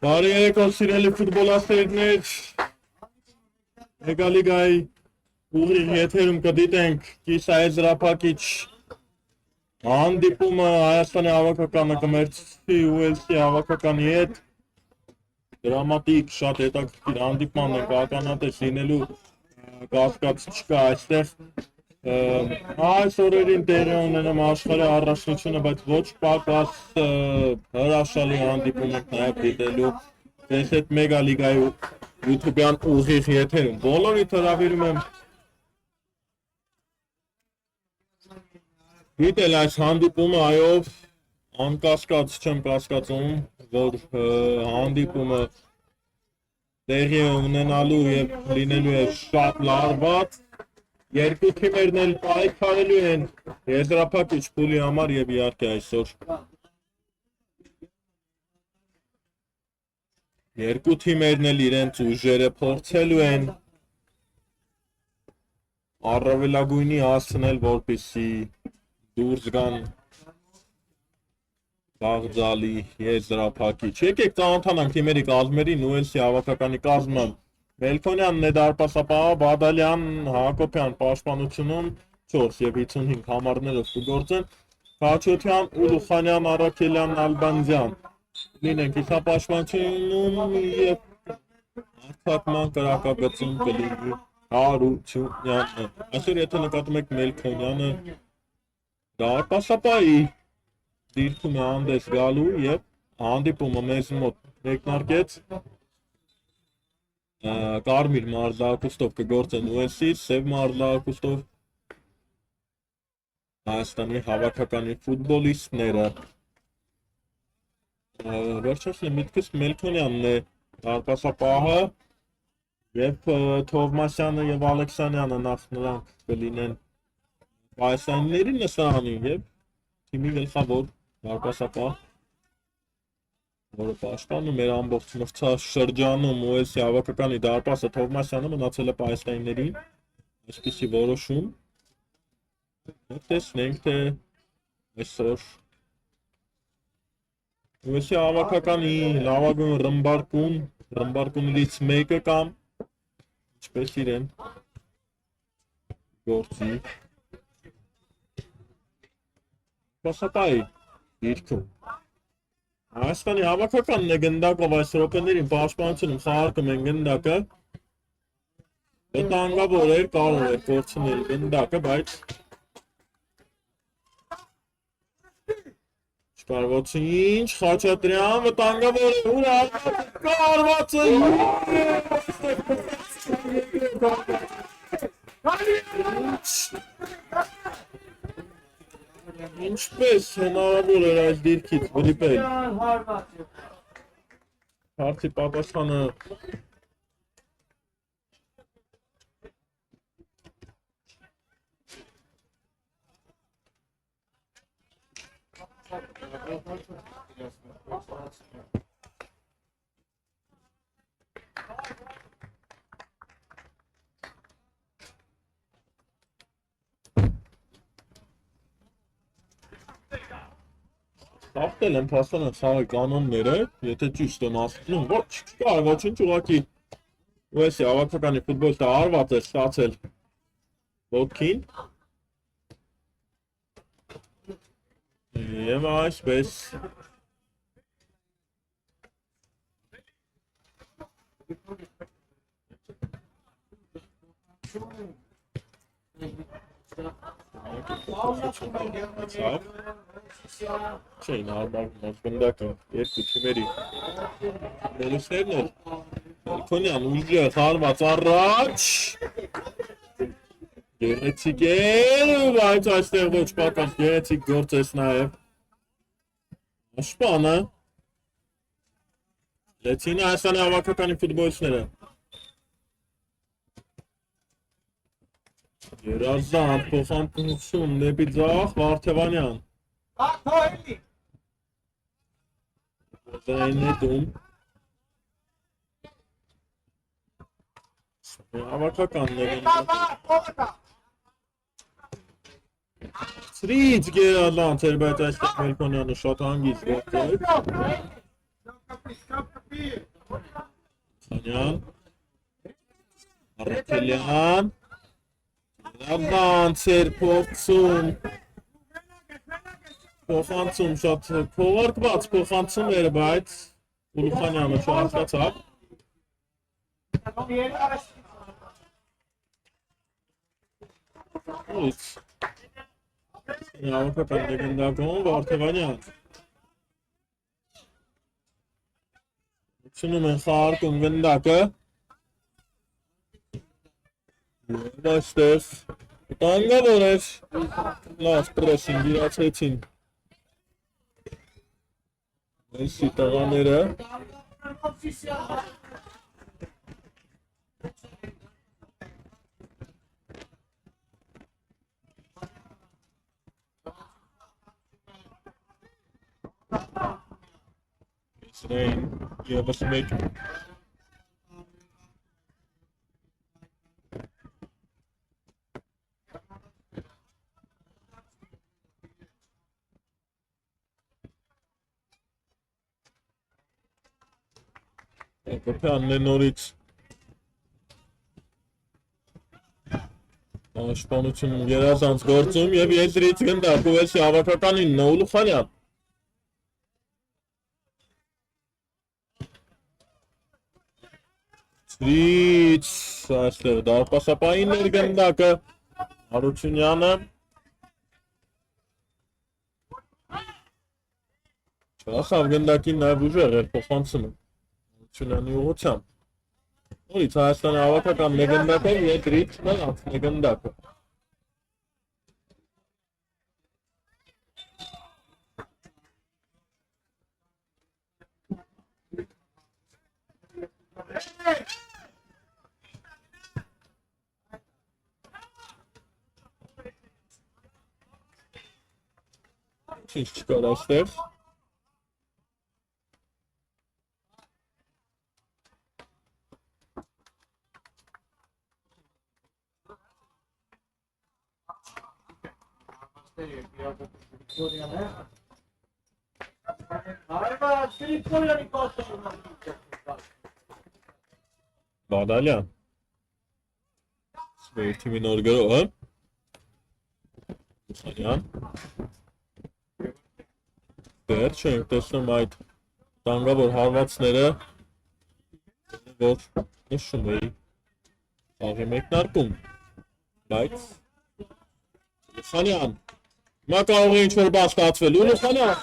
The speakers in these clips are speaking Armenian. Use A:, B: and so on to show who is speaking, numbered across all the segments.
A: Բարի երեկո սիրելի ֆուտբոլասերներ, Էգալիգայի ուղիղ եթերում կդիտենք կիսա եզրափակիչ հանդիպումը Հայաստանի հավաքականը կմերձի Ուելսի հավաքականի հետ դրամատիկ շատ հետաքրքիր հանդիպման է ականատես լինելու կասկած չկա այստեղ այս օրերին տեղի ունենամ աշխարհի առաջնությունը, բայց ոչ պակաս հրաշալի հանդիպում ենք նաև դիտելու ձեզ հետ Մեգա լիգայի YouTube-յան ուղիղ եթերում։ Բոլորիդ հրավիրում եմ դիտել այս հանդիպումը, այո, անկասկած չեմ կասկածում, որ հանդիպումը տեղի է ունենալու եւ լինելու է շատ լարված։ Երկու թիմերն էլ պայքարելու են եզրափակիչ փուլի համար եւ իհարկե այսօր երկու թիմերն էլ իրենց ուժերը փորձելու են առավելագույնի հասցնել, որպեսզի դուրս գան բաղձալի եզրափակիչ։ Եկեք ծանոթանանք թիմերի կազմերին, Ուելսի հավաքականի կազմը Մելքոնյանն է դարպասապահ, Բադալյան, Հակոբյան պաշտպանությունում 4 եւ 55 համարներով կգործեն, Քաչոթյան, Ուլուխանյան, Արաքելյան, Ալբանզյան լինեն կիսապաշտպանությունում եւ արտաքման կրակագծում կլինի Հարությունյանը։ Այսօր եթե նկատում եք Մելքոնյանը դարպասապահի դիրքում է հանդես գալու եւ հանդիպումը մեզ մոտ մեկնարկեց կարմիր մարզահագուստով կգործեն Ուելսից, սև մարզահագուստով Հայաստանի հավաքականի ֆուտբոլիստները։ Վերջացնի միտքս Մելքոնյանն է դարպասապահը եւ Թովմասյանը եւ Ալեքսանյանը նախ նրանք կլինեն պայսանների նշանին եւ թիմի գլխավոր դարպասապահ որը պաշտպանում էր ամբողջ մրցաշրջանում Ուելսի հավաքականի դարպասը Թովմասյանը մնացել է պայստայիններին, այսպիսի որոշում տեսնենք թե այսօր Ուելսի հավաքականի լավագույն ռմբարկուններից մեկը կամ ինչպես իրեն գործի պասապայի դիրքում Հայաստանի հավաքականն է գնդակով այս րոպեներին պաշտպանությունում խաղարկում են գնդակը վտանգավոր էր, կարող էր կորցնել գնդակը, բայց չկար ոչինչ, Խաչատրյան վտանգավոր է, ուր կարված է Ինչպես հնարավոր էր այս դիրքից վրիպել հարցի պատասխանը Ապտել եմ փաստան են խաղի կանոնները, եթե ճիշտ եմ ասում, ոչ չկար ոչինչ ուղղակի Ուելսի հավաքականի ֆուտբոլիստը արված է ստացել ոտքին եւ այսպես Չէին արմարվում գնդակը երկու թիմերի մելուսներն էր Մելքոնյան ուժը խարված առաջ գեղեցիկ էր, բայց այստեղ ոչ պակաս գեղեցիկ գործ ես նաև Աշպանը Լեցին Հայաստանի հավաքականի ֆուտբոլիստները։ Երազան փոխանցություն դեպի ձախ Վարդևանյան։ Նետում։ Հավաքականները։ Սրից գերալան էր, բայց այստեղ Մելքոնյանը շատ հանգիստ գործեց։ Խանյան, Արաքելյան, գերալան էր փոխանցում շատ փողարկված փոխանցում էր, բայց Ուլուխանյանը չհասկացավ։ Ույց Հավաքական լեգենդական Վարդևանյան։ Չնում են խաղարկում գնդակը։ Այստեղ տանգավոր էր։ Լավ պրեսինգ իրացեցին։ Այսի տղաները։ Rain, եվս մեկ Կոպյանն է նորից Պաշտպանություն երազանց գործում և եզրից գնդակ ուվեսի հավաքականին Ուլուխանյան Սրից այստեղ դարպասապային էր գնդակը Հարությունյանը Չախավ գնդակին նաև ուժեղ էր փոխանցումը Հարությունյանի ուղղությամբ Նորից Հայաստանի հավաքական լեգենդակով եզրից նրանց լեգենդակը Ինչ չկար այստեղ Բադալյան Սվեի թիմի նոր գրողը Ուսանյան Դեր չենք տեսնում այդ տանգավոր հարվածները որ նշում էի խաղի մեկնարկում բայց Ուսանյան Մա կարող է ինչ-որ բաց կացվել Ուսանյան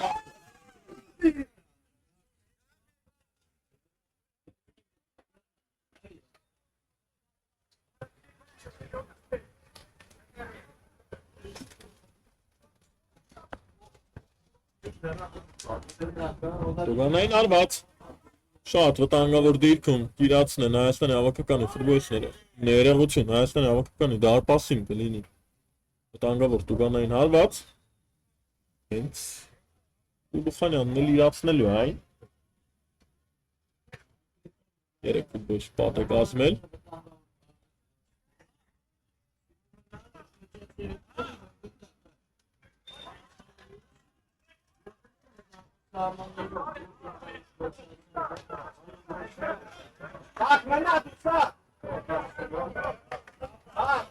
A: Տուգանային արված շատ վտանգավոր դիրքում իրացնեն Հայաստանի հավաքականի ֆուտբոլիստները ներողություն Հայաստանի հավաքականի դարպասին կլինի վտանգավոր Տուգանային հարված հենց Ուլուխանյանն էլ իրացնելու է այն 3 ֆուտբոլիստ պատ է կազմել
B: Tak, Renat, sağ.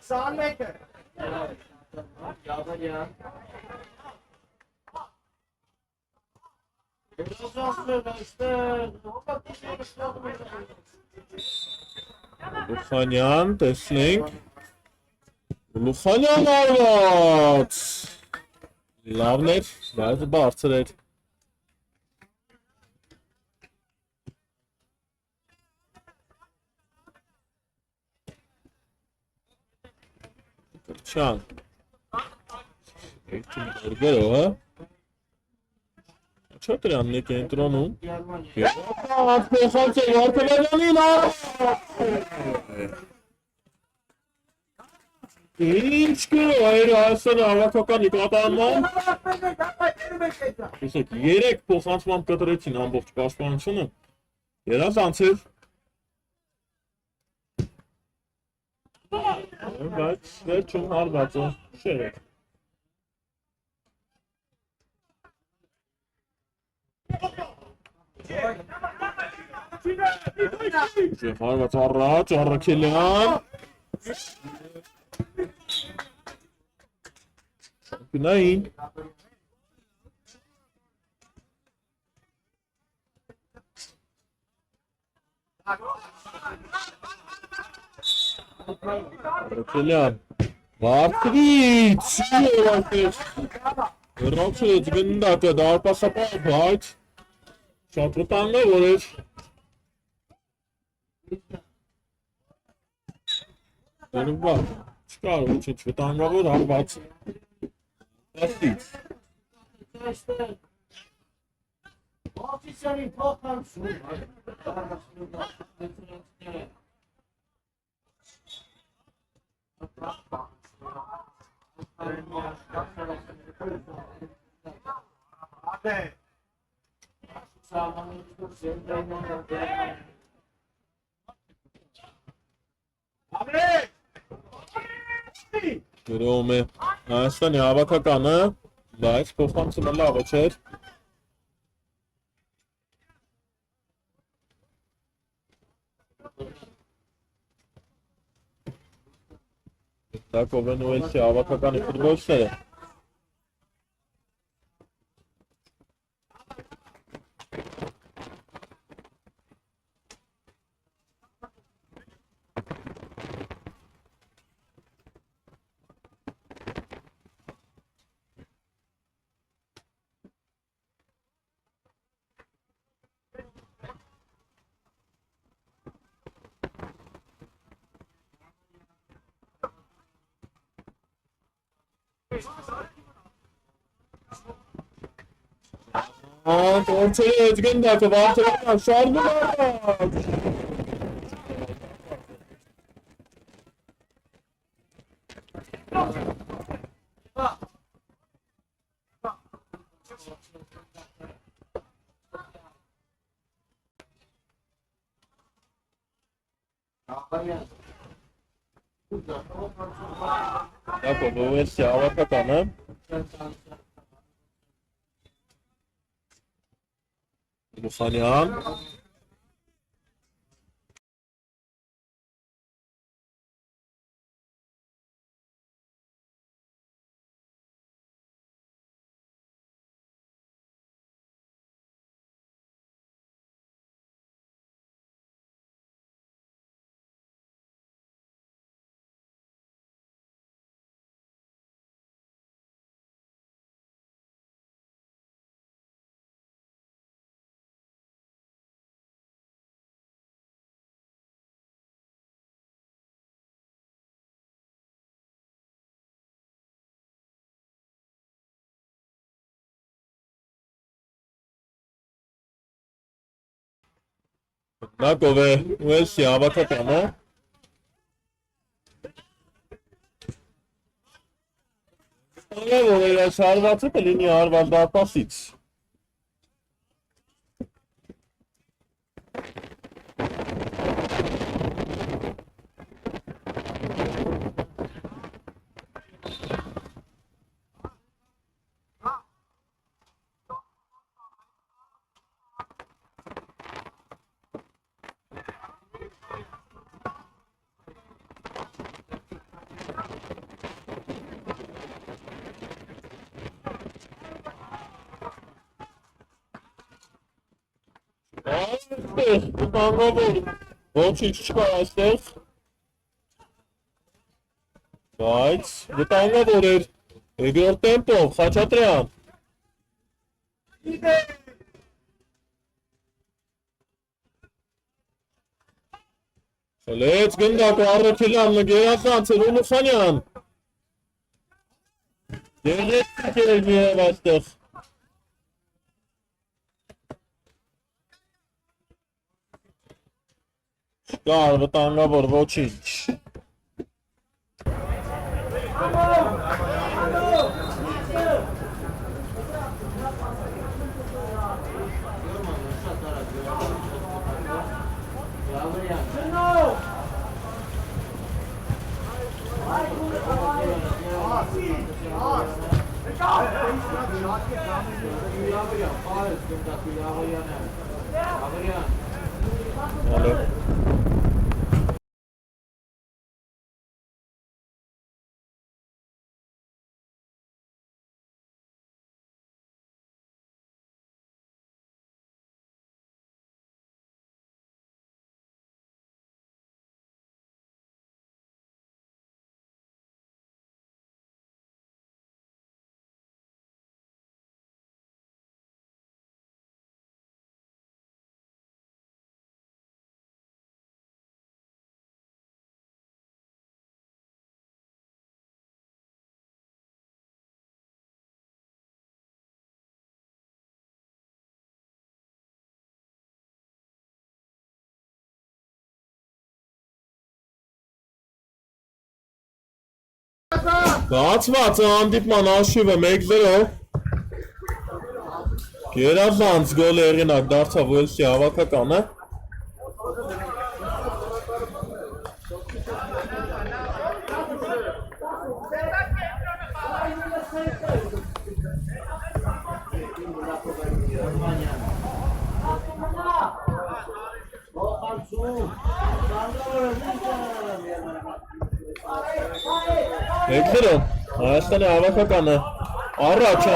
B: Sağ mıydı? Ya.
A: Ուլուխանյան, տեսնենք Ուլուխանյան արված լավն էր, բայց բարձր էր Չան Էյթին նոր գրողը Խաչատրյանն է կենտրոնում։ Փոխանցել Արտավազյանին Ինչ կրո այր Հայաստանի հավաքականի կատարման։ Տեսեք, 3 փոխանցման կտրեցին ամբողջ պաշտպանությունը։ Երազանցել։ Բայց վերջում հարվածը շերեք։ Հարված առաջ, Առաքելյան։ Գնային։ Առաքելյան։ Վարդվից, հրացեց գնդակը դարպասապահ, բայց շատ վտանգավոր էր։ Երբա, չկար ոչինչ վտանգավոր հարված։ Աստից։
B: Officer-ին փոխանցում։
A: Գրում է Հայաստանի հավաքականը, բայց փոխանցումը լավը չէր։ Տակով են ուելսի հավաքականի ֆուտբոլիստները։ Տորցրեց գնդակը Վարդանյան շարժման։ Դակով ուելսի հավաքականը։ Մուսանյան։ Դակով է ուելսի հավաքականը։ Որ էր այս հարվածը կլինի հարված դարպասից։ Վտանգավոր ոչինչ չկար այստեղ, բայց վտանգավոր էր երկրորդ տեմպով Խաչատրյան։ Խլեց գնդակը Առաքելյանն գերազանցել Մուսանյան։ Գեղեցիկ էր միև այստեղ։ Չկար վտանգավոր ոչինչ։ Ալո։ Բացված է հանդիպման հաշիվը 1-0 Գերազանց գոլի հեղինակ դարձավ Ուելսի հավաքականը Եկդրը, Հայաստանի հավաքականը առաջ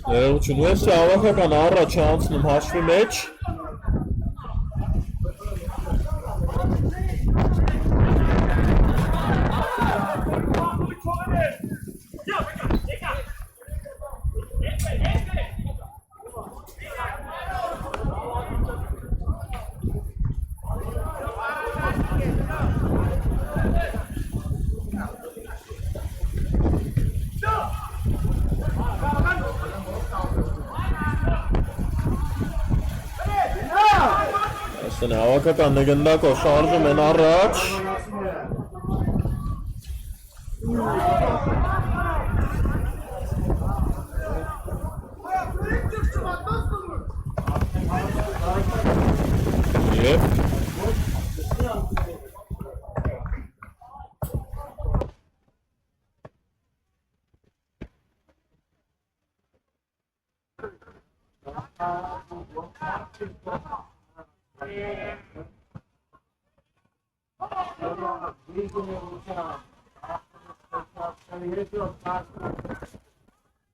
A: Ներողություն, Ուելսի հավաքականը առաջ անցնում հաշվի մեջ Այստեն հավաքական նգնդակով շարժում են առաջ Եվ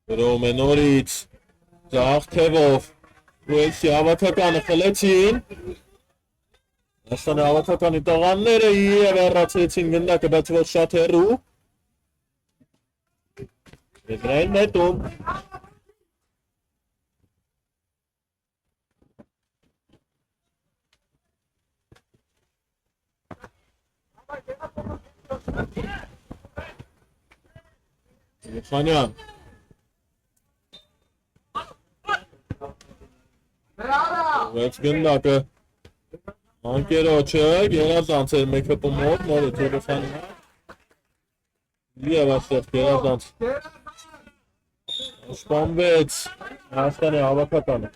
A: Գրում է նորից ձախ թևով Ուելսի հավաքականը խլեցին Հայաստանի հավաքականի տղաները և հեռացրեցին գնդակը, բայց ոչ շատ հեռու Եդրային նետում Խանյան Վեց գնդակը Անկերոչը գերազանց էր մեքըպը մոտ նորը թերեխանյա Եվ աստեղ գերազանց Սպանվեց Հայաստանի հավաքականը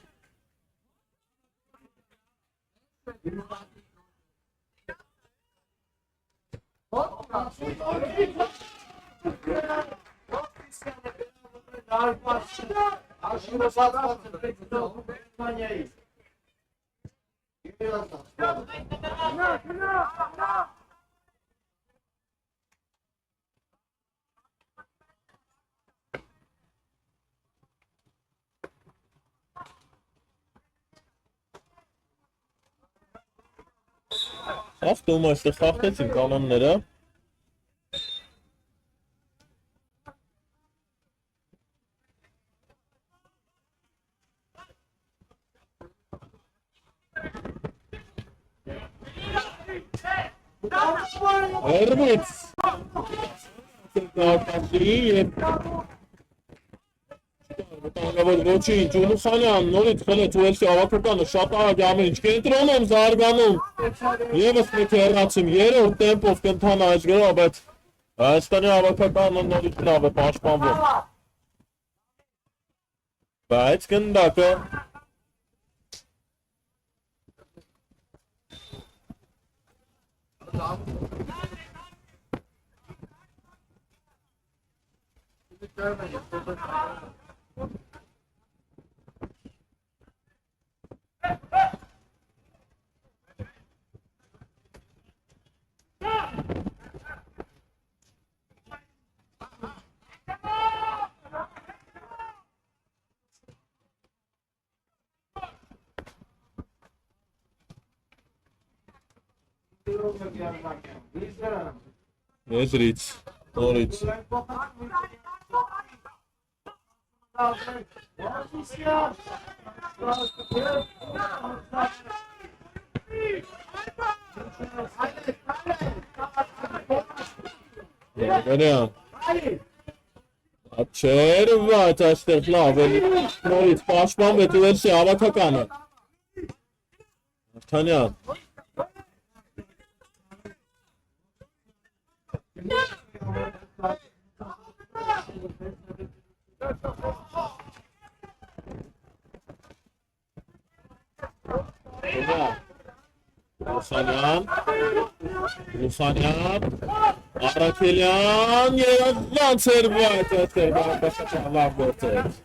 A: Աստում այստեղ խախտեցին կանոնները Հերմից Կատասի և լավ էր, ոչինչ, Ունուսանյան, նորից խլեց Ուելսի հավաքականը, շատ արագ ամեն ինչ, կենտրոնում, զարգանում, ևս մեկ հեռացում, երրորդ տեմպով կընթանա այս գրով, բայց Հայաստանի հավաքականը նորից լավ է պաշտպանվում, բայց գնդակը եզրից, նորից Գարյան Աչեր վաց այստեղ լավ էլի նորից պաշտպանվեց Ուելսի հավաքականը Թանյան Լուսանյան, Արաքելյան, ոնց էր վայց այստեղ բաղբաշական լավ գործեց։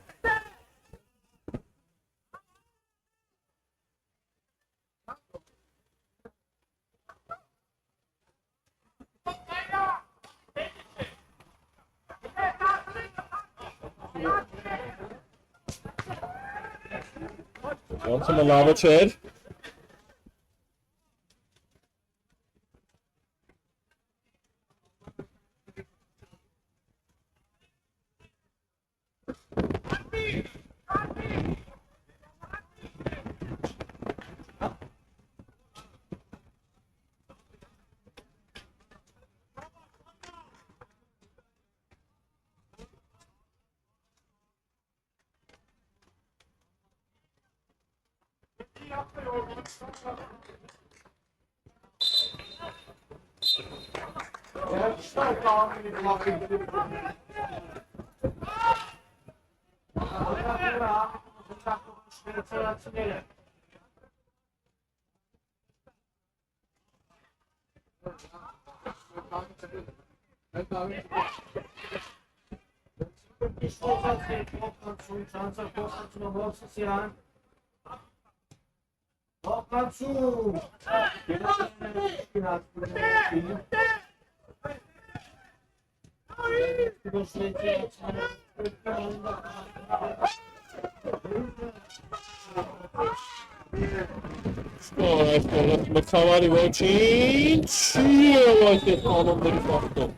A: Ոնց լավը չէր։ Մրցավարի ոչինչ և այստեղ կանոնների ֆակտով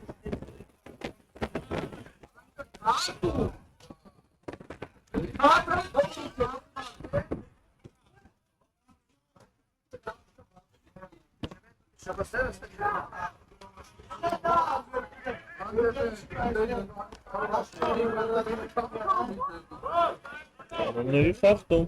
A: կանոնների ֆակտով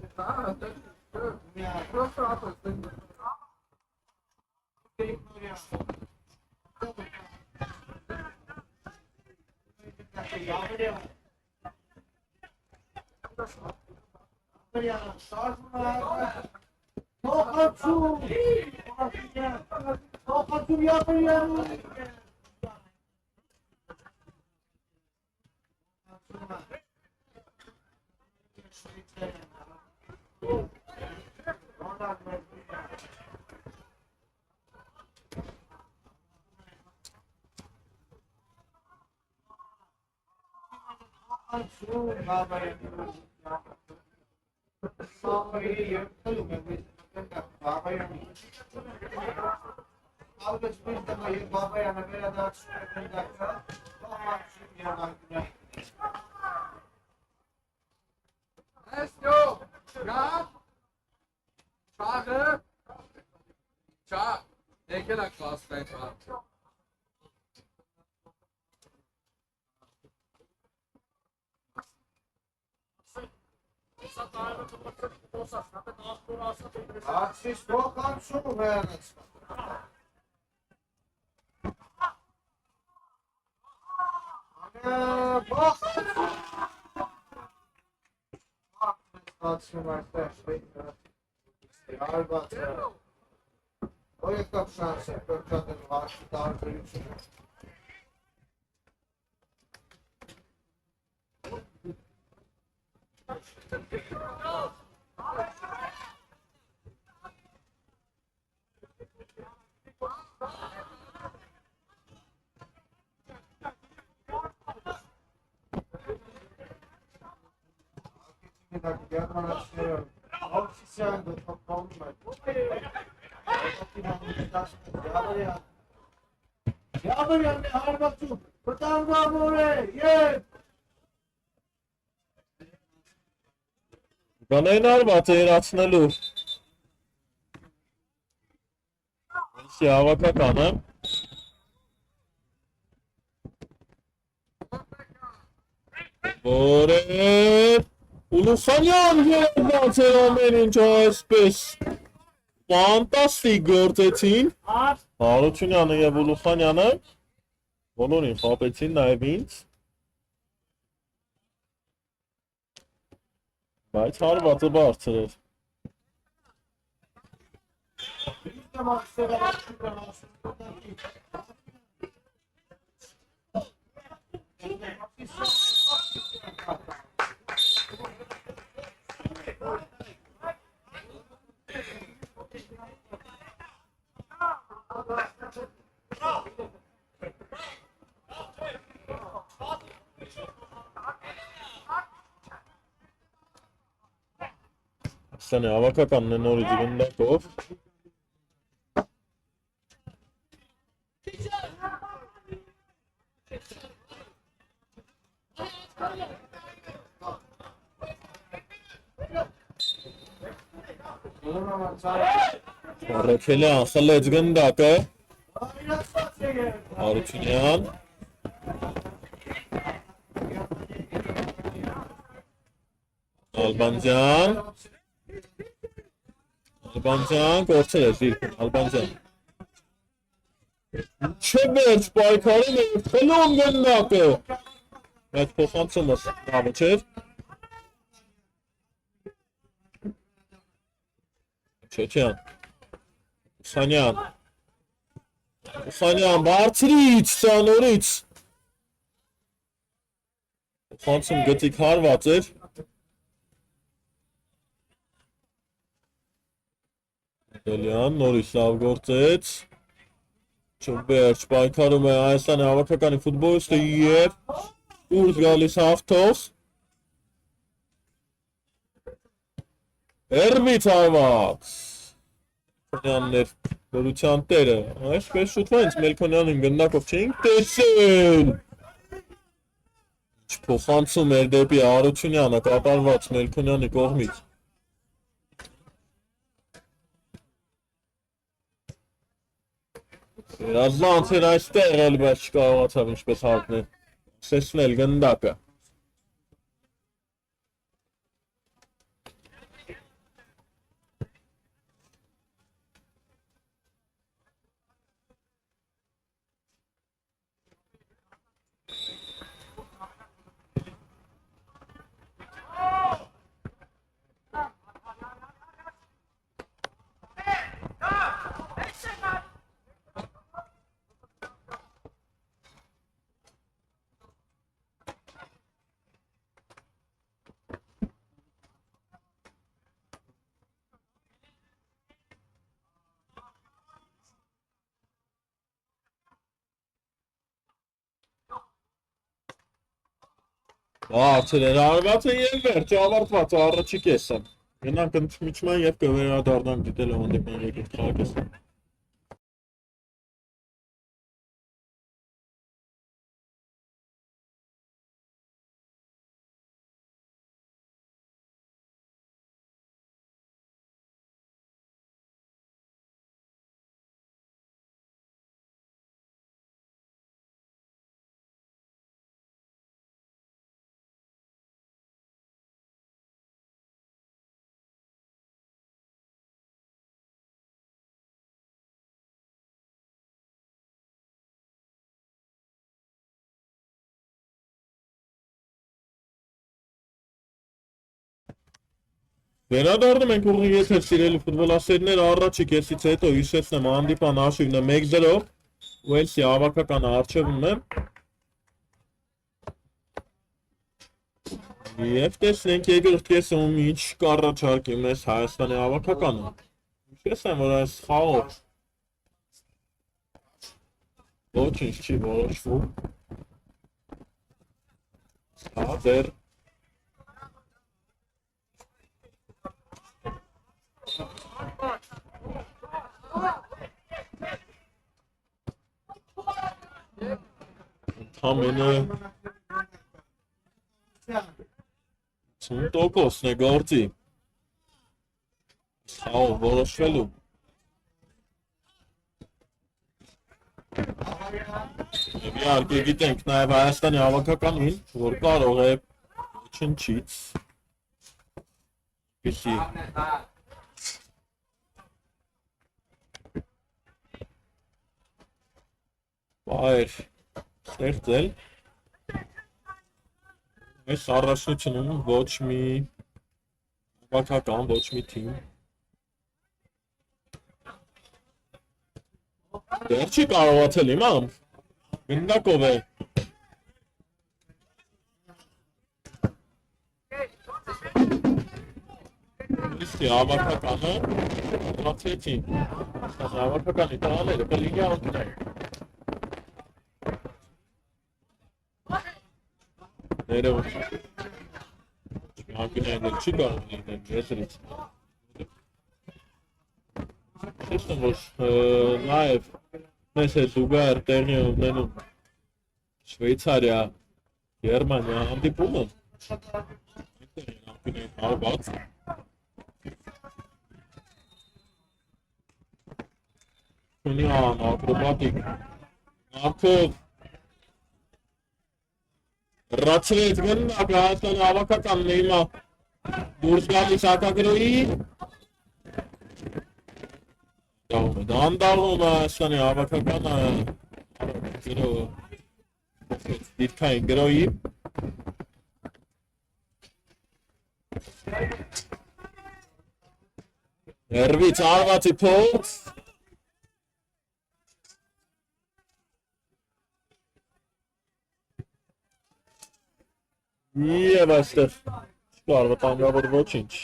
B: Ացիս փոխանցում վերնից։ Փոխանցում։ Ացում այստեղ շվեյտը։ Արբացը։ Ո եկավ շանս է, կրկատել վարշի տարբերությունը։ Գերմանացիները օֆիսիալ դոկտորում են։ Յավրյան է հարվածում, պտանգավոր է, եվ։
A: Բանային արված է երացնելու։ Եսի ավակականը։ Որև Ուլուսանյան երբանց էր ամեն ինչ այսպես ֆանտաստիկ գործեցին Հարությունյանը և Ուլուսանյանը բոլորին խապեցին նաև ինձ բայց հարվածը բարձր էր Սան է ավակականն է նորից գնդակով Ռեքելյան խլեց գնդակը Հարությունյան Ալբանջյան կորցել է զիրքն Ալբանջյան Չէ վերջ պայքարում է խլում գնդակը Այդ փոխանցումը լավը չէր Չեչյան Ուսանյան բարձրից ծանորից Փոխանցում գծիկ հարված էր Դելյան նորից լավ գործեց Չվերջ պայքարում է Հայաստանի հավաքականի ֆուտբոլիստը և դուրս գալիս հաղթող Հերմից հարված Մելքոնյանն էր լորության տերը Այսպես շուտվա ինձ Մելքոնյանին գնդակով չէինք տեսել Ինչ փոխանցում էր դեպի Հարությունյանը կատարված Մելքոնյանի կողմից Երազանց էր այստեղ էլ բայց չկարողացավ ինչպես հարկնել Սեսնել գնդակը Բարձր էր արվածը և վերջ ավարտված առաջի կեսը Գնանք ընդմիջման և կվերադառնանք դիտել հանդիպման երկրորդ խաղակեսը Վերադառնում ենք ուղիղ եթեր սիրելի ֆուտբոլասերներ, առաջի կեսից հետո հիշեցնեմ հանդիպան հաշիվն է 1-0, Ուելսի հավաքականը առջևում է։ Եվ տեսնենք երկրորդ կեսում ինչ կառաջարկի մեզ Հայաստանի հավաքականը։ Հիշեցնեմ, որ այս խաղով ոչինչ չի որոշվում։ Հա, դեռ Համենը 50%-ն է գործի խաղով որոշվելու։ Եվ իհարկե գիտենք նաև Հայաստանի հավաքականին, որ կարող է ոչնչից պիսի բայր ստեղծել։ Այս առաջնությունում ոչ մի հավաքական, ոչ մի թիմ դեռ չի կարողացել իմամ, գնդակով է։ Իսկի հավաքականը հրացեցին, հավաքականի տղաները կլինի անկնային։ Ներևս անկնային էլ չի կարող լինել եզրից։ Տեսնում, որ նաև մեզ հետ զուգահեռ տեղի ունենում Շվեյցարիա, Գերմանիա հանդիպումը։ Անկնային հարված։ Ունիան, ակրոբատիկ, նախով Ռացրեց գննակ Հայաստանի հավաքականն է հիմա դուրս գալիս հակագրոյի դանդաղում է Հայաստանի հավաքականը դիրքային գրոյի հերվից արվածի փոց Եվ այստեղ չկար վտանգավոր ոչինչ։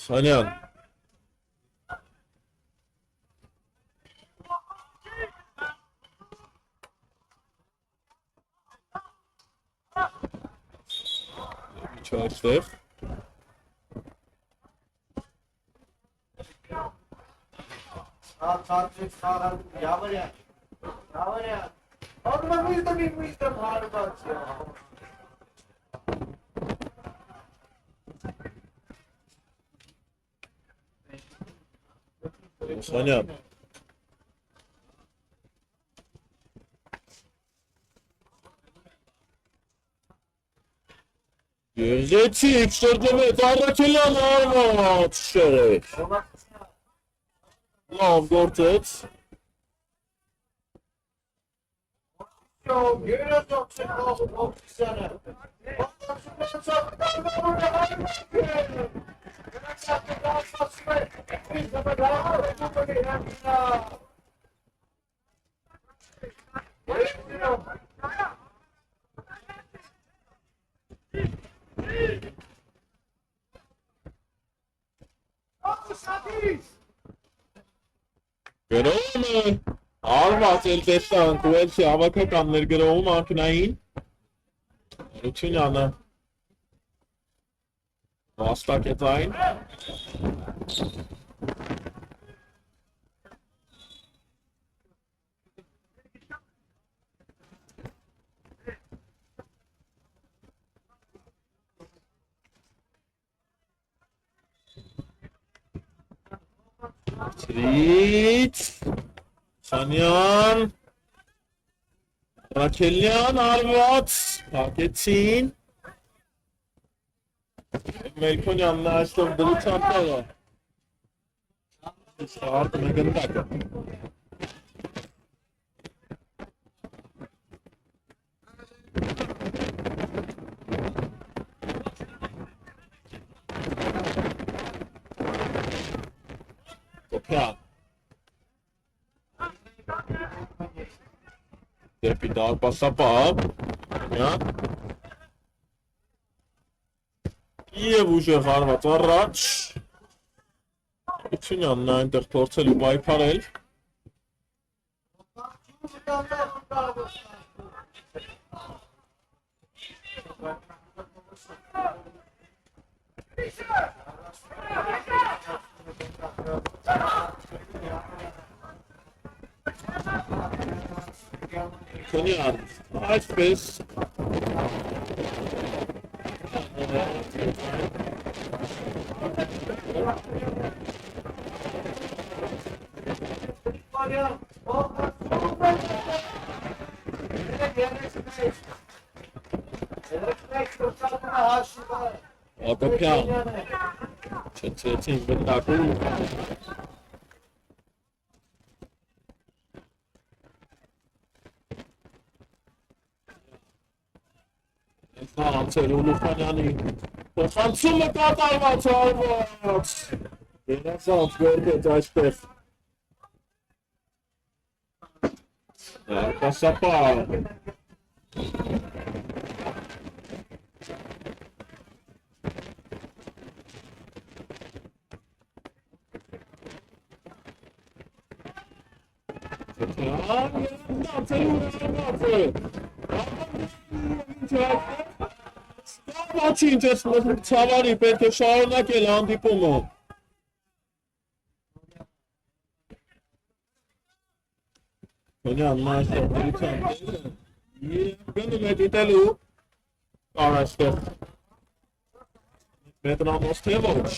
A: Սանյան Չարստեղ Սանյան Եզեցիք շրջվեց առաքելյան արված շեղեր Լավ գործեց Գրոհումը արված էլ տեսանք Ուելսի հավաքականներ գրոհում ակնային Ռուչինյանը վաստակեց այն Սրից Սանյան Ռաքելյան արված հակեցին Մելքոնյանն այստեղ դրության տեղը Ստարտ մեկնդակը Կոպյան Դեպի դարպասապապ Եվ ուժեղ հարված առաջ Ուչինյանն այնտեղ փորձել ու պայքարել Քոնյան, այսպես Ակոպյան չեցեցին բնդակում Անցել Ուլուխանյանի փոխանցումը կատարված արված Գնացած գորգեց այսպես Կասապա Ստավացին ձեզ ցավարի պետք է շարունակել հանդիպումը Քոնյան այստեղ դրության և գնում է դիտելու կար այստեղ մետրանոց թե ոչ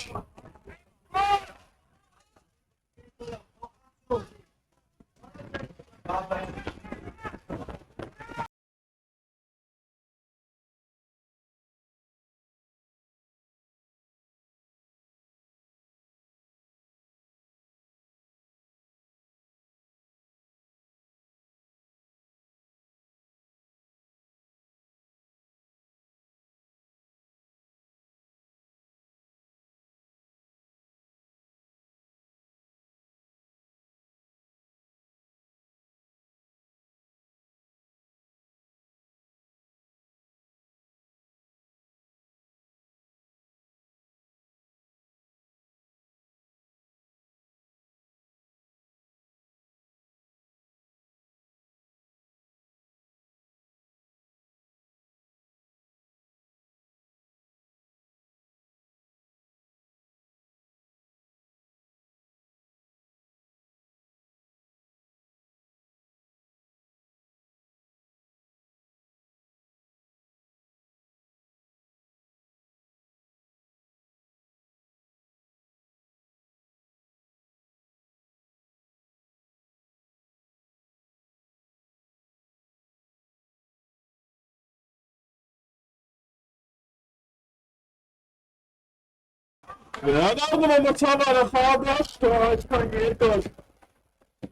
A: Վերադառնում է մրցավարը խաղադաշտ այսքան երկար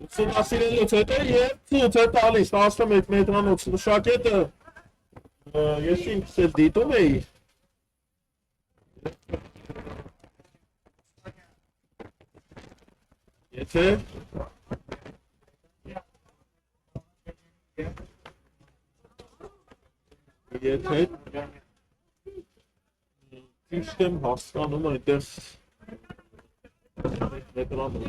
A: ուսումնասիրելուց հետո և ցույց է տալիս 11 մետրանոց մշակետը ես ինքս էլ դիտում էի եթե ճիշտ եմ հասկանում այնտեղ Մետրամը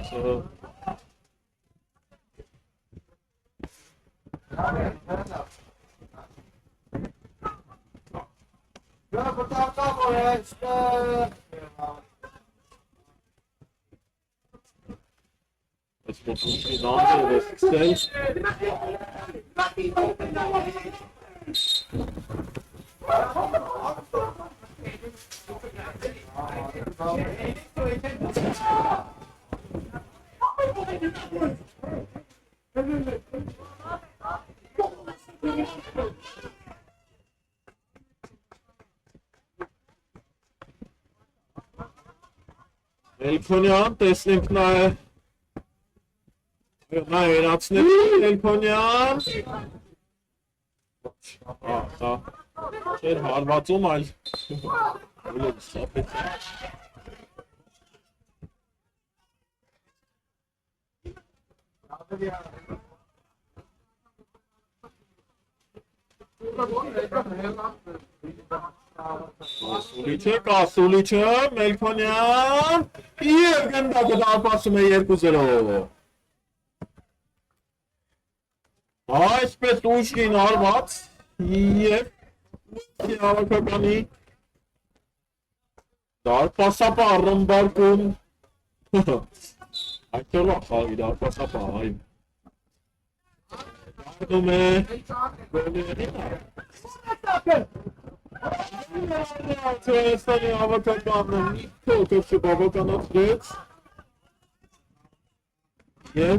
B: Գա բտակա որ այստեղ
A: Let's go to the number of stage. Elfonian, տեսնենք նա երացնել Elfonian։ Չէր հարվածում, այլ սապեց։ Սուլիչը, Elfonian, և գնդակը դարպասում է 2-0։ Այսպես ուժգին արված և հավաքականի դարպասապահ ռմբարկում այդտորվա խաղի դարպասապահ այմ դարդում է Հայաստանի հավաքականը մի փոքր չբավականացրեց և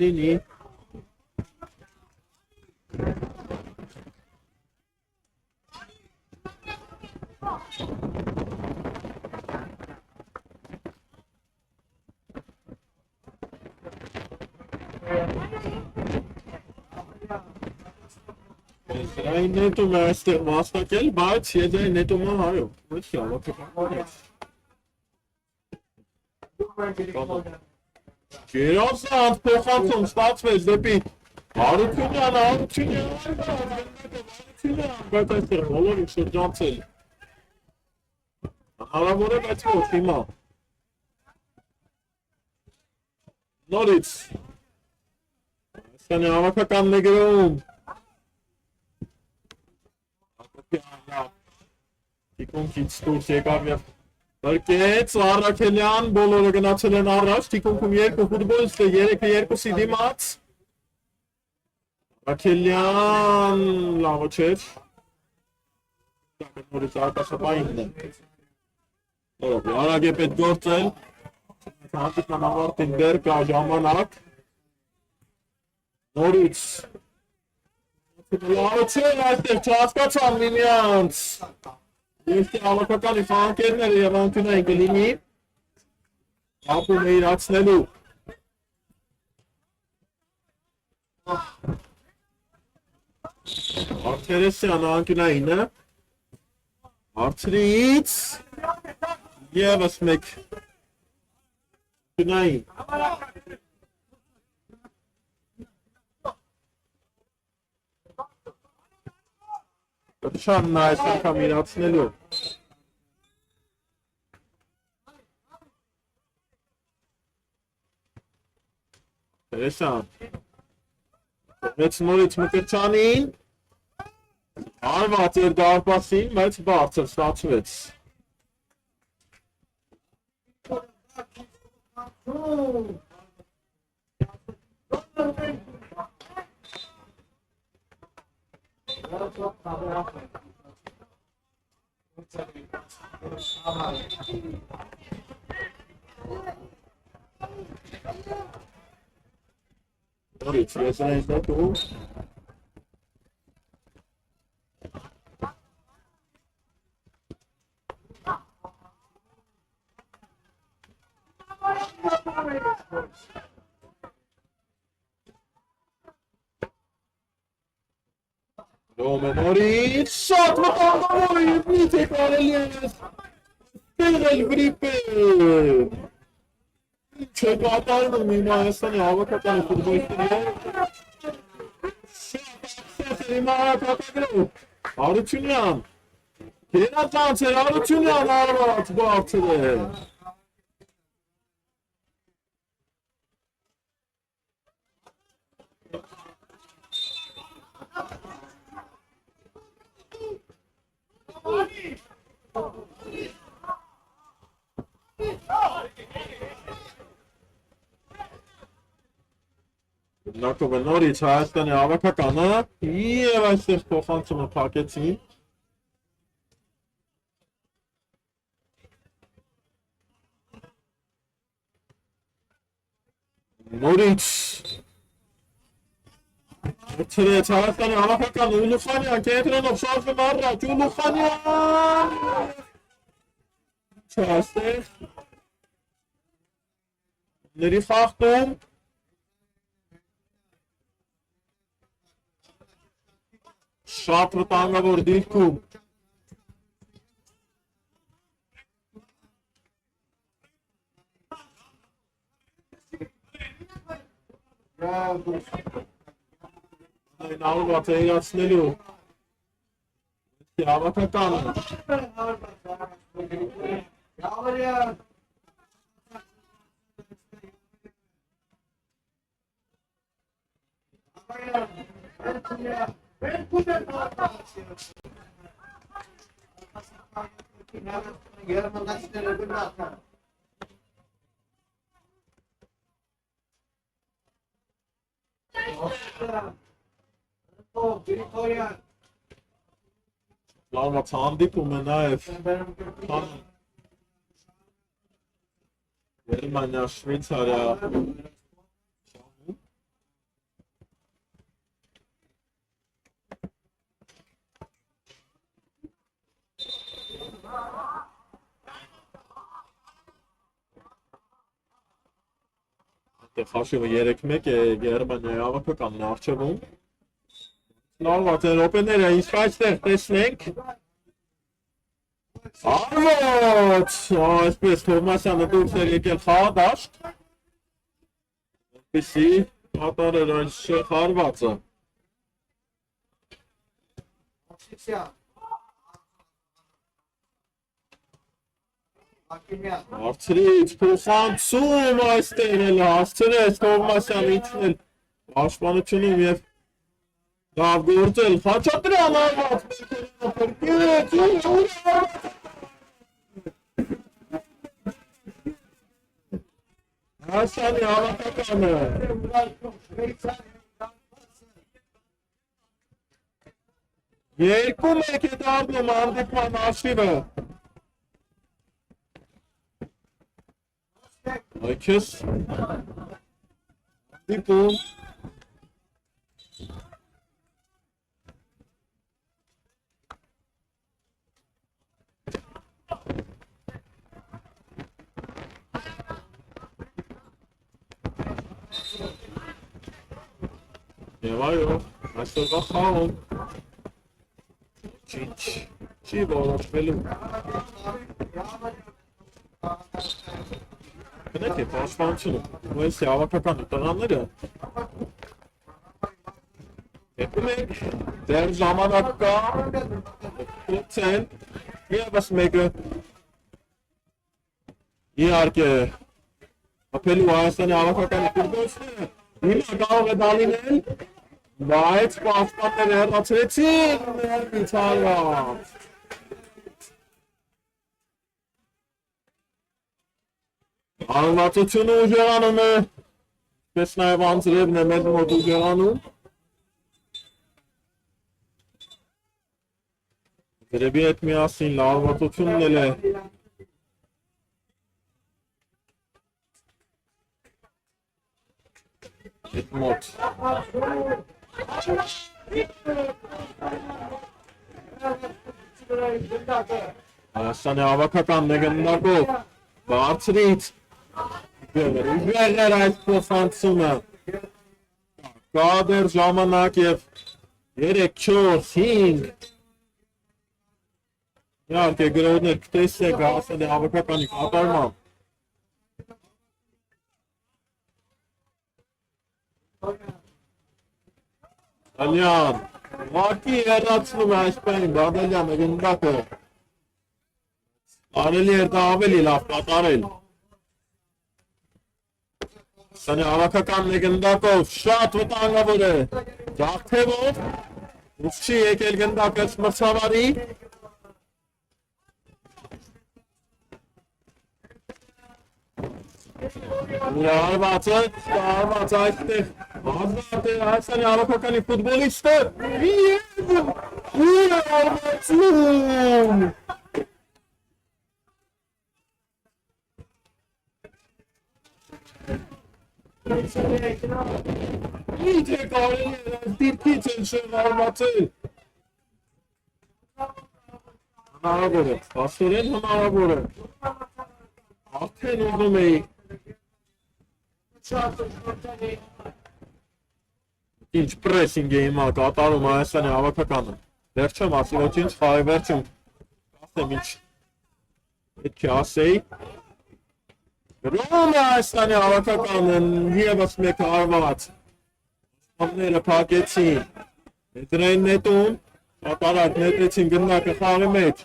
A: լինի Սրային նետում է այստեղ վաստակել, բայց եդային նետում է հարյո, ոչ հավաքականից Գերոսանց փոխանցում ստացվեց դեպի Հարությունյանը, բայց այստեղ բոլորին շրջանցել Հնարավոր է, բայց ոչ հիմա Նորից Հայաստանի հավաքականն է գրում Թիկունքից դուրս եկավ և Բրկեց, Առաքելյան, բոլորը գնացել են առաջ, թիկունքում 2 ֆուտբոլիստը 3-2-ի դիմաց Առաքելյան, լավը չէր Նորից արկաշապայինն է Արագ է պետք գործել Հանդիպան ավարտին դեր կա ժամանակ Նորից Լավը չէր այստեղ չհասկացան միմյանց Եվ հավաքականի խաղանկերները և անկյունային կլինի ապում է իրացնելու Արդերեսյան անկյունայինը Արդրից Եվս մեկ անկյունային Շանն այս անգամ իրացնելու Տեսան Մեծ նորից մկրճանին Արված էր դարպասին, բայց բարձր ստացվեց Նորից եզրային դեպում Նորից շատ մտանգավոր է և միթե կարելի ես տեղել վրիպ է Չէ կատարնում իմ Հայաստանի հավաքականի ֆուտբոլիստները Շատ ակսես է իմ հավաքակագրով Հարությունյան Գերազանցեր արությունյան արված բարձրել։ Նակով նորից Հայաստանի ավակականը և այստեղ փոխանցումը փակեցին։ Նորից Ցրեց Հայաստանի հավաքական Ուլուխանյան կենտրոնով շարժվում առաջ Ուլուխանյան Չաստեղ ների խախտում շատ վտանգավոր դիրքում Նավված է իրացնելու հավաքականը լավաց հանդիպում է նաև Գերմանիա, Շվեյցարիա Խաշիվը 3-1 է Գերմանիայի հավաքականն առջևում Լավաց է ռոպեները ինչքայստեղ տեսնենք Արվոց, այսպես Թովմասյանը դուրս էր եկել խաղադաշտ Այսպիսի կատարեր այս խարվածը Արդրից փոխանցում այստեղ էլ հասցրեց Թովմասյանը իջնել պաշտպանությունում և լավ գործել Խաչատրյան արված Հասանի հավաքականը Երկու մեկ է դառնում հանդիպման հաշիվը Այքես դիպում Եվ այո, այսօրվա խաղում չի որոշվելու Գնեք է պաշտպանությունը, այս հավաքականի տղաները Եկում ենք, դեր ժամանակ կա, փորձեն, ևս մեկը իհարկե ապելու Հայաստանի հավաքականի ֆուտբոլիստները հիմա կարող է դալինել, բայց պաշտպանները հեռացրեցին ներմից հարված Արվածությունը ուժեղանում է, պես նաև անձրևն է մեզ մոտ ուժեղանում Գրեբի հետ միասին լարվածությունն էլ է Հետ մոտ Հայաստանի հավաքական նեգնդակով բարձրից ուժեղներ այս փոխանցումը կա դեռ ժամանակ և 3-4-5 իհարկե գրողներ կտեսեք Հայաստանի հավաքականի կատարմամբ Ալյան, վարկի հեռացնում է այսպային Բադալյանը գնդակը Արելի էր դա ավելի լավ կատարել։ Սանի հավաքական լեգենդակով շատ վտանգավոր է։ Ձախթևով ուշքի եկել գնդակը մրցավարի։ Արված այստեղ ազատ է Հայաստանի հավաքականի ֆուտբոլիստը ուր է արվածում։ Իթե կարելի է դիրքից են շեմ արվածել։ Հնարավոր է, աստորեն հնարավոր է։ Արդեն ուզում էի ինչ պրեսինգ է հիմա կատարում Հայաստանի հավաքականը։ Վերջում ասի ոչինչ, խաղի վերջում ասեմ ինչ պետք է ասեի։ Գրում է Հայաստանի հավաքականն ևս մեկ արված։ Համները փակեցին։ Մետրային նետում, կատարակ նետեցին գնդակը խաղի մեջ։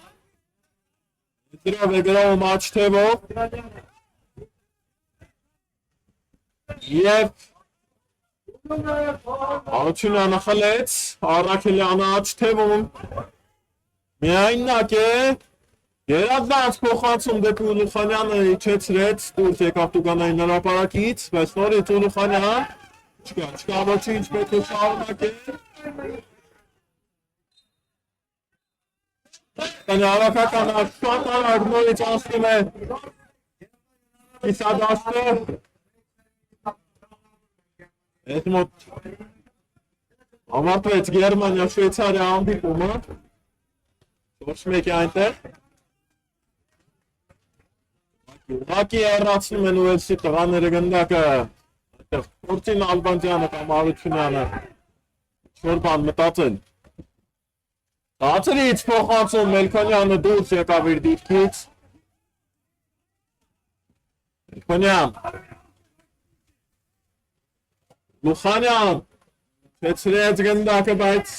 A: Մետրով է գրավում աչ թևով։ Եվ Արությունյանը խլեց, Առաքելյանը աչ թևում։ Միայնակ է, Երազանց փոխանցում դեպի Ուլուխանյանը իջեցրեց, դուրս եկավ Տուգանային հրապարակից, բայց նորից Ուլուխանյան, չկա ոչինչ պետք է շարունակել։ Սանի հավաքականը շատ արագ նորից անցնում է կիսադաշտը։ Այդ մոտ ավարտվեց Գերմանիա-Շվեյցարիա հանդիպումը, 4-1 այնտեղ։ Ուղղակի հեռացնում են Ուելսի տղաները գնդակը, այնտեղ Կորտին Ալբանդյանը կամ Արությունյանը ինչ-որ բան մտածել։ Դացրից փոխանցում Մելքոնյանը դուրս եկավ իր դիրքից։ Մելքոնյան Լուխանյան չեցրեց գնդակը, բայց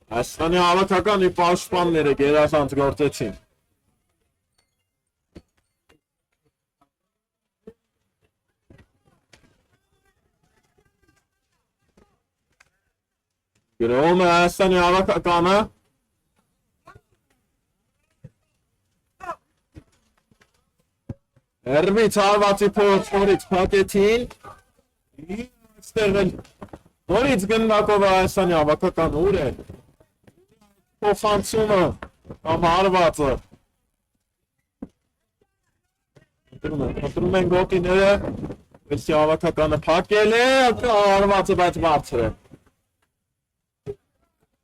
A: Հայաստանի հավաքականի պաշտպանները գերազանց գործեցին։ Գրում է Հայաստանի հավաքականը։ Հերվից հարվածի փորձ նորից փակեցին։ Այստեղ էլ նորից գնդակով Հայաստանի հավաքականը ուր է։ Փոխանցումը կամ հարվածը։ Ընտրում են գոտիները, Ուելսի հավաքականը փակել է, հարվածը բայց բարձր է։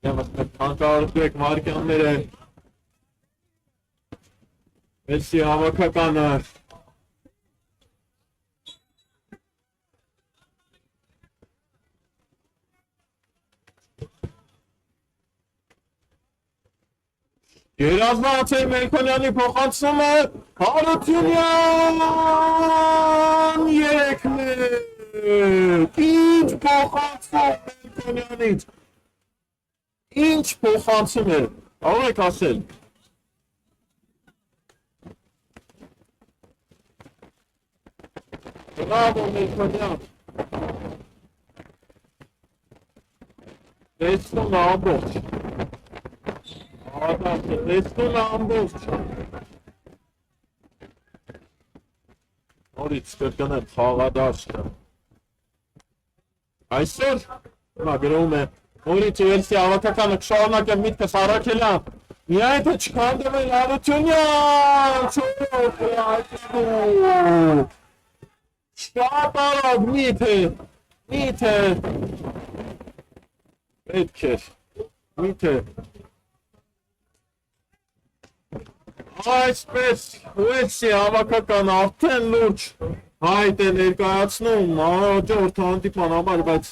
A: ԵՒս մեկ թանկարժեք Մարկյանները Ուելսի հավաքականը Երազանց է Մելքոնյանի փոխանցումը, Հարությունյան 3-1, ինչ փոխանցում Մելքոնյանից, ինչ փոխանցում է, կարող եք ասել։ Բրավո Մելքոնյան, տեսնում ամբողջ։ Տեսնում ամբողջ։ Նորից կրկնեմ խաղադաշտը։ Այսօր հիմա գրում է նորից Ուելսի հավաքականը կշարունակեն միտքս Առաքելյան։ Միայն թե չքանդվել Հարությունյան, շատ արագ միթե պետք էր, միթե Այսպես Ուելսի հավաքական արդեն լուրջ հայտ է ներկայացնում հաջորդ հանդիպման համար, բայց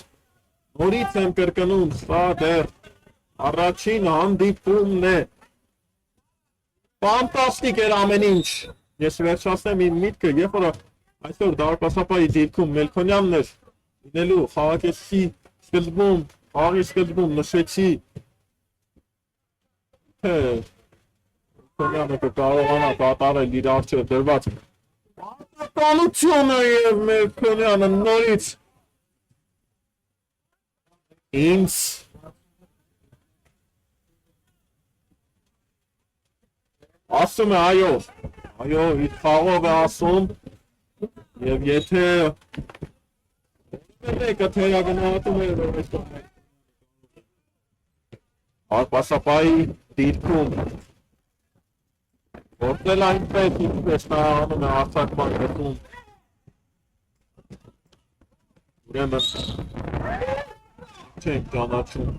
A: նորից եմ կրկնում, սա դեռ առաջին հանդիպումն է։ Ֆանտաստիկ էր ամեն ինչ։ Ես վերջացնեմ իմ միտքը, երբ որ այսօր դարպասապայի դիրքում Մելքոնյանն էր լինելու խաղակեսի սկզբում, խաղի սկզբում նշեցի թե Քոնյանը կարողանա կատարել իր առջև դրված պարտականությունը եւ Մելքոնյանը նորից ինձ ասում է այո իր խաղով է ասում եւ եթե մեկը թերագնահատում է որ այսօր Արպասապայի դիրքում որտել այնպես ինչպես նա անում է արձակման գտում ուրեմն չենք ճանաչում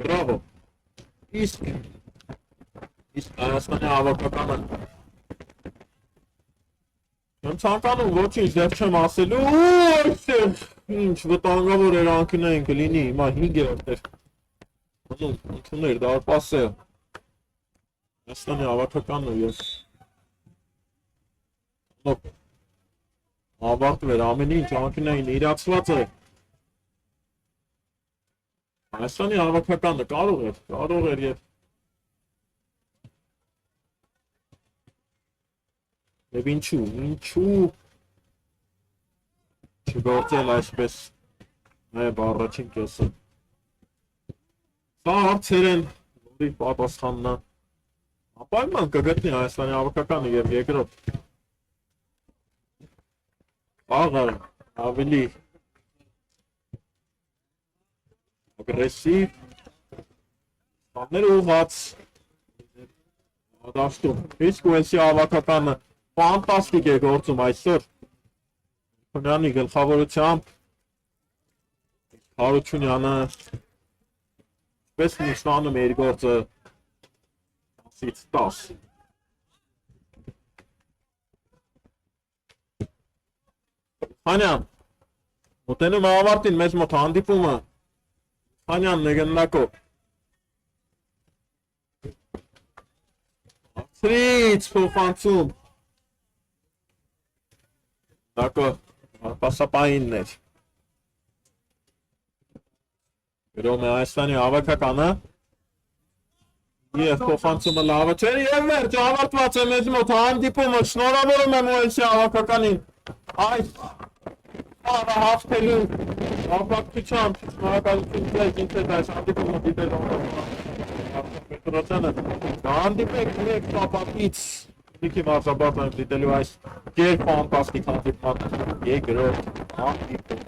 A: բրավո իսկ Հայաստանի հավաքականը չեմ ցանկանում ոչինչ դեռ չեմ ասելու այստեղ ինչ վտանգավոր երանգներ են կլինի հիմա 5-րդ էր ընդուներ դարպասը Հայաստանի հավաքականը եւ ավարտվեր ամեն ինչ անկյունային իրացված է Հայաստանի հավաքականը կարող էր եւ ինչու չգործել այսպես այբ առաջին կեսը սա հարցեր են որի պատասխանն է ապայման կգտնի Հայաստանի հավաքականը եւ երկրորդ խաղը ավելի ագրեսիվ սաներ ուղղած դաշտում իսկ Ուելսի հավաքականը ֆանտաստիկ է գործում այսօր Քոնյանի գլխավորությամբ Հարությունյանը պես նշանում է իր գործը 10-ից 10 Հանյան մոտենում է ավարտին մեզ մոտ հանդիպումը Հանյանն է գնդակով Սրից փոխանցում Դակո Արպասապայինն էր Գրում է Հայաստանի հավաքականը Եվ փոխանցումը լավը չէր եւ վերջ ավարտված է մեզ մոտ հանդիպումը շնորհավորում եմ Ուելսի հավաքականին այս խաղը հաղթելու ապակցությամբ շնորհակալություն ձեզ ինձ հետ այս հանդիպումը դիտելու Պետրոսյանը հանդիպեք մեկ շաբաթից Նիքի մարզաբարձան դիտելու այս գեր ֆանտաստիկ հանդիպման երկրորդ հանդիպում